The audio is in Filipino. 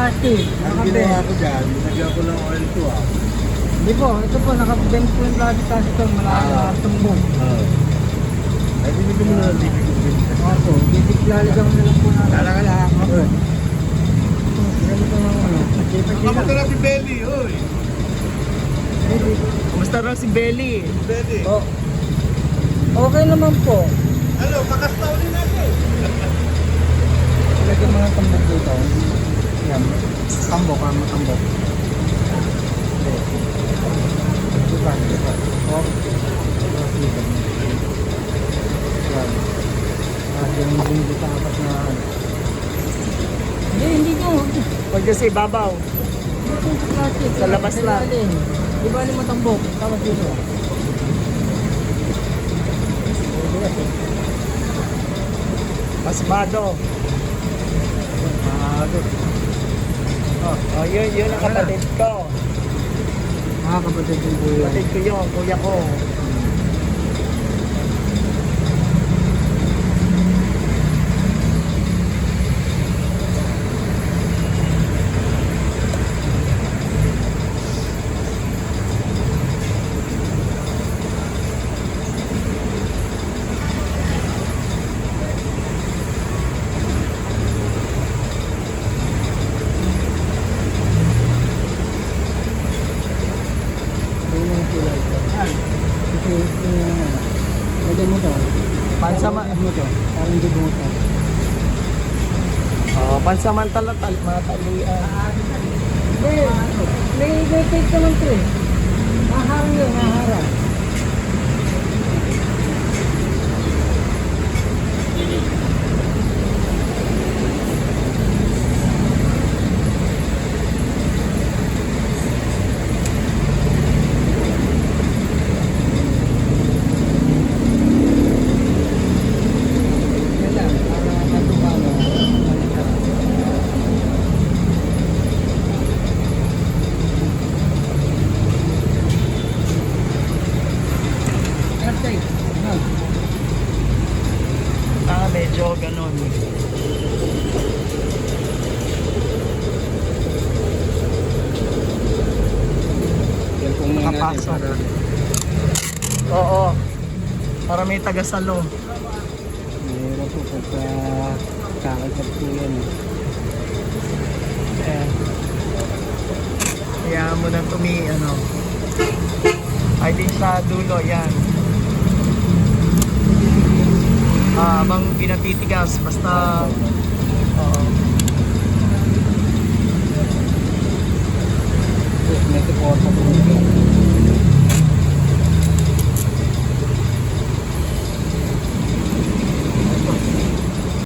plastic. Ang Nakabend. ginawa ko dyan, nilagyan ko ng oil to ah. Hindi po, ito po, nakabend po yung plastic kasi ito, malaking Ah. tumbong. Oo. Ay, binigyan mo na ng libig ko din. Opo, laligaw na lang po natin. Talaga lang. Opo. Ganito ng ano, Kamusta na si Belly, oy? Kumusta raw si Belly? Belly. Oh. Okay naman po. Ano, kakastaw din natin. Ilagay mga tambok dito. Yan. Tambok, tambok. Diba, diba. Oh. Diba. Yan. Yung dito sa apat na... Hindi ko. Huwag dyan sa ibabaw. Sa labas lang. Di ba mo tambok? Tama dito. Pasmado. Oh, yun ang kapatid ko. Kapatid yung kuya. Kapatid ko yun, kuya ko. Lagay mo to. Pansama. Mo to. Parang hindi mo to. Oh, pansamantala mga talian. May take naman to eh. Maharang yun, maharang. Yan lang, para katupano. Medyo ganun. Yan pong mga natin Kapasok. para... Oo. Para may tagasalo. Mayroon po pagka kakagat po yan. Ayan. Kaya mo nang ano. Ay din sa dulo, yan. Bang pinatitigas, basta... Oo.